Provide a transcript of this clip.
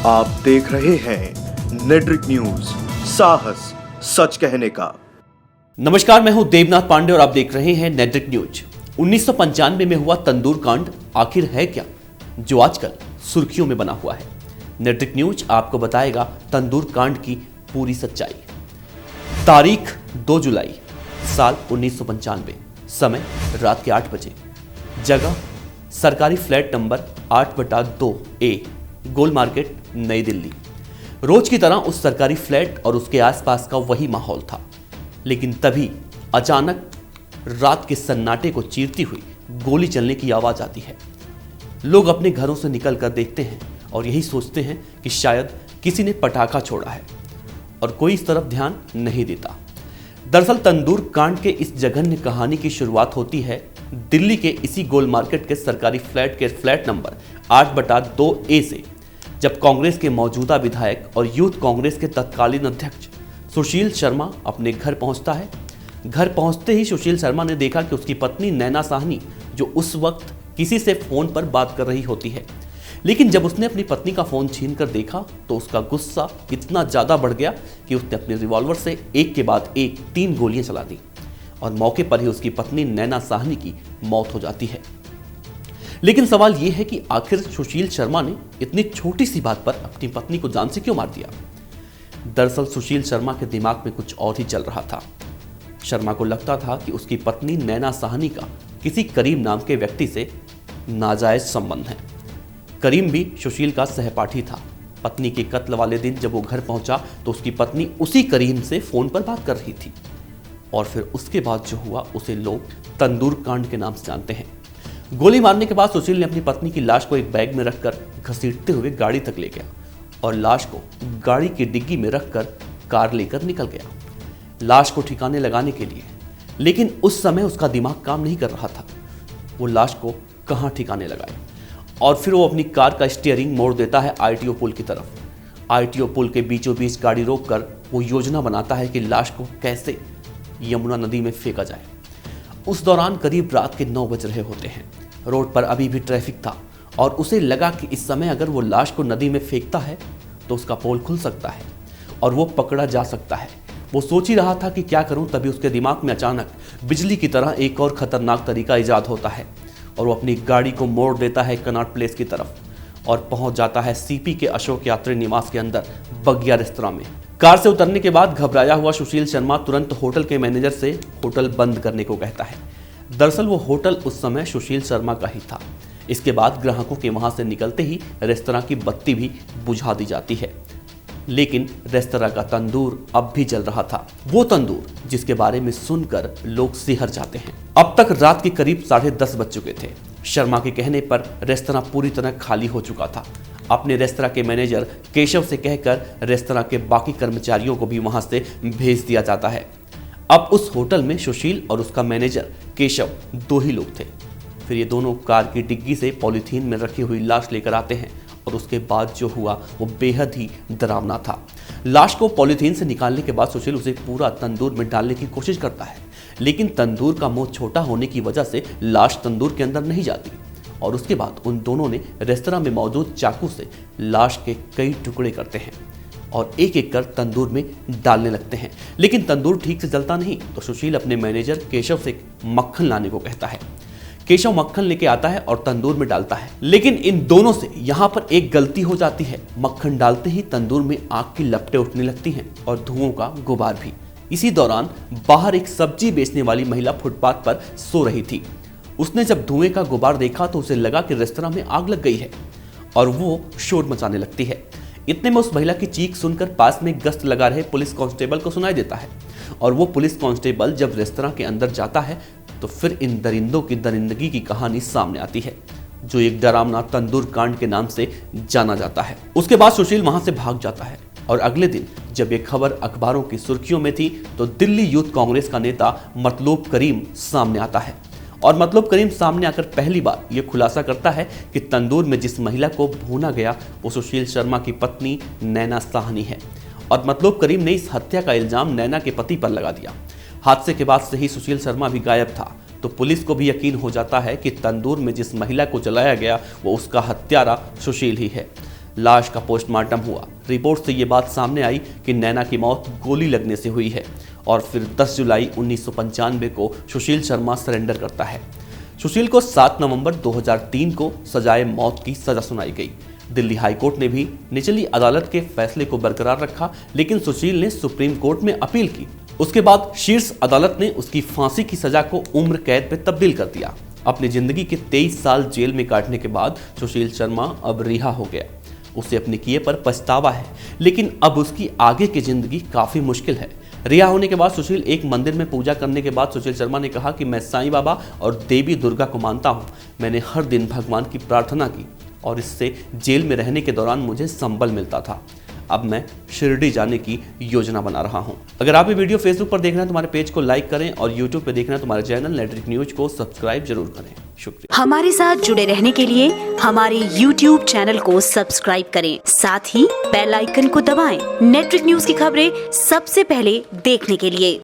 आप देख रहे हैं नेट्रिक न्यूज, साहस सच कहने का। नमस्कार, मैं हूं देवनाथ पांडे और आप देख रहे हैं नेट्रिक न्यूज। 1995 में हुआ तंदूर कांड आखिर है क्या, जो आजकल सुर्खियों में बना हुआ है। नेट्रिक न्यूज आपको बताएगा तंदूर कांड की पूरी सच्चाई। तारीख 2 जुलाई साल 1995, समय रात के 8 बजे, जगह सरकारी फ्लैट नंबर 8/2A, गोल मार्केट, नई दिल्ली। रोज की तरह उस सरकारी फ्लैट और उसके आसपास का वही माहौल था, लेकिन तभी अचानक रात के सन्नाटे को चीरती हुई गोली चलने की आवाज आती है। लोग अपने घरों से निकलकर देखते हैं और यही सोचते हैं कि शायद किसी ने पटाखा छोड़ा है, और कोई इस तरफ ध्यान नहीं देता। दरअसल तंदूर कांड के इस जघन्य कहानी की शुरुआत होती है दिल्ली के इसी गोल मार्केट के सरकारी फ्लैट के फ्लैट नंबर 8/2A से, जब कांग्रेस के मौजूदा विधायक और यूथ कांग्रेस के तत्कालीन अध्यक्ष सुशील शर्मा अपने घर पहुंचता है। घर पहुंचते ही सुशील शर्मा ने देखा कि उसकी पत्नी नैना साहनी, जो उस वक्त किसी से फोन पर बात कर रही होती है, लेकिन जब उसने अपनी पत्नी का फोन छीनकर देखा तो उसका गुस्सा इतना ज्यादा बढ़ गया कि उसने अपने रिवॉल्वर से एक के बाद एक 3 गोलियां चला दी और मौके पर ही उसकी पत्नी नैना साहनी की मौत हो जाती है। लेकिन सवाल यह है कि आखिर सुशील शर्मा ने इतनी छोटी सी बात पर अपनी पत्नी को जान से क्यों मार दिया। दरअसल सुशील शर्मा के दिमाग में कुछ और ही चल रहा था। शर्मा को लगता था कि उसकी पत्नी नैना साहनी का किसी करीम नाम के व्यक्ति से नाजायज संबंध है। करीम भी सुशील का सहपाठी था। पत्नी के कत्ल वाले दिन जब वो घर पहुंचा तो उसकी पत्नी उसी करीम से फोन पर बात कर रही थी, और फिर उसके बाद जो हुआ उसे लोग तंदूर कांड के नाम से जानते हैं। गोली मारने के बाद सुशील ने अपनी पत्नी की लाश को एक बैग में रखकर घसीटते हुए गाड़ी तक ले गया और लाश को गाड़ी की डिग्गी में रखकर कार लेकर निकल गया लाश को ठिकाने लगाने के लिए। लेकिन उस समय उसका दिमाग काम नहीं कर रहा था, वो लाश को कहाँ ठिकाने लगाए। और फिर वो अपनी कार का स्टीयरिंग मोड़ देता है ITO पुल की तरफ। ITO पुल के बीचों बीच गाड़ी रोककर वो योजना बनाता है कि लाश को कैसे यमुना नदी में फेंका जाए। उस दौरान करीब रात के 9 बज रहे होते हैं। रोड पर अभी भी ट्रैफिक था और उसे लगा कि इस समय अगर वो लाश को नदी में फेंकता है तो उसका पोल खुल सकता है और वो पकड़ा जा सकता है। वो सोच ही रहा था कि क्या करूं, तभी उसके दिमाग में अचानक बिजली की तरह एक और खतरनाक तरीका ईजाद होता है और वो अपनी गाड़ी को मोड़ देता है कनॉट प्लेस की तरफ और पहुंच जाता है CP के अशोक यात्री निवास के अंदर बगिया रेस्तरां में। कार से उतरने के बाद घबराया हुआ सुशील शर्मा तुरंत होटल के मैनेजर से होटल बंद करने को कहता है। दरअसल वो होटल उस समय सुशील शर्मा का ही था। इसके बाद ग्राहकों के वहां से निकलते ही रेस्तरां की बत्ती भी बुझा दी जाती है, लेकिन रेस्तरां का तंदूर अब भी जल रहा था। वो तंदूर जिसके बारे में सुनकर लोग सिहर जाते हैं। अब तक रात के करीब 10:30 बज चुके थे। शर्मा के कहने पर रेस्तरां पूरी तरह खाली हो चुका था। अपने रेस्तरां के मैनेजर केशव से कहकर रेस्तरां के बाकी कर्मचारियों को भी वहां से भेज दिया जाता है। अब उस होटल में सुशील और उसका मैनेजर केशव 2 ही लोग थे। फिर ये दोनों कार की डिग्गी से पॉलीथीन में रखी हुई लाश लेकर आते हैं और उसके बाद जो हुआ वो बेहद ही डरावना था। लाश को पॉलीथीन से निकालने के बाद सुशील उसे पूरा तंदूर में डालने की कोशिश करता है, लेकिन तंदूर का मुंह छोटा होने की वजह से लाश तंदूर के अंदर नहीं जाती और उसके बाद उन दोनों ने रेस्तरां में मौजूद चाकू से लाश के कई टुकड़े करते हैं और एक एक कर तंदूर में डालने लगते हैं। लेकिन तंदूर ठीक से जलता नहीं तो सुशील अपने मैनेजर केशव से मक्खन लाने को कहता है। केशव मक्खन लेके आता है और तंदूर में डालता है, लेकिन इन दोनों से यहाँ पर एक गलती हो जाती है। मक्खन डालते ही तंदूर में आग की लपटें उठने लगती हैं और धुओं का गुबार भी। इसी दौरान बाहर एक सब्जी बेचने वाली महिला फुटपाथ पर सो रही थी। उसने जब धुएं का गुबार देखा तो उसे लगा कि रेस्तरां में आग लग गई है और वो शोर मचाने लगती है। इतने में उस महिला की चीख सुनकर पास में गश्त लगा रहे पुलिस कांस्टेबल को सुनाई देता है और वो पुलिस कांस्टेबल जब रेस्तरां के अंदर जाता है तो फिर इन दरिंदों की दरिंदगी की कहानी सामने आती है, जो एक डरावना तंदूर कांड के नाम से जाना जाता है। उसके बाद सुशील वहां से भाग जाता है और अगले दिन जब ये खबर अखबारों की सुर्खियों में थी तो दिल्ली यूथ कांग्रेस का नेता मतलूब करीम सामने आता है और मतलूब करीम सामने आकर पहली बार यह खुलासा करता है कि तंदूर में जिस महिला को भूना गया वो सुशील शर्मा की पत्नी नैना साहनी है और मतलूब करीम ने इस हत्या का इल्जाम नैना के पति पर लगा दिया। हादसे के बाद से ही सुशील शर्मा भी गायब था, तो पुलिस को भी यकीन हो जाता है कि तंदूर में जिस महिला को जलाया गया वो उसका हत्यारा सुशील ही है। लाश का पोस्टमार्टम हुआ। रिपोर्ट से ये बात सामने आई कि नैना की मौत गोली लगने से हुई है और फिर 10 जुलाई 1995 को सुशील शर्मा सरेंडर करता है। सुशील को 7 नवंबर 2003 को सजाए मौत की सजा सुनाई गई। दिल्ली हाईकोर्ट ने भी निचली अदालत के फैसले को बरकरार रखा, लेकिन सुशील ने सुप्रीम कोर्ट में अपील की। उसके बाद शीर्ष अदालत ने उसकी फांसी की सजा को उम्र कैद में तब्दील कर दिया। अपनी जिंदगी के 23 साल जेल में काटने के बाद सुशील शर्मा अब रिहा हो गया। उसे अपने किए पर पछतावा है, लेकिन अब उसकी आगे की जिंदगी काफी मुश्किल है। रिहा होने के बाद सुशील एक मंदिर में पूजा करने के बाद सुशील शर्मा ने कहा कि मैं साईं बाबा और देवी दुर्गा को मानता हूँ। मैंने हर दिन भगवान की प्रार्थना की और इससे जेल में रहने के दौरान मुझे संबल मिलता था। अब मैं शिरडी जाने की योजना बना रहा हूं। अगर आप ये वीडियो फेसबुक पर देख रहे हैं तो हमारे पेज को लाइक करें और यूट्यूब पे देख रहे हैं तो हमारे चैनल नेटरिक न्यूज को सब्सक्राइब जरूर करें। शुक्रिया। हमारे साथ जुड़े रहने के लिए हमारे YouTube चैनल को सब्सक्राइब करें, साथ ही बेल आइकन को दबाएं। नेटरिक न्यूज की खबरें सबसे पहले देखने के लिए।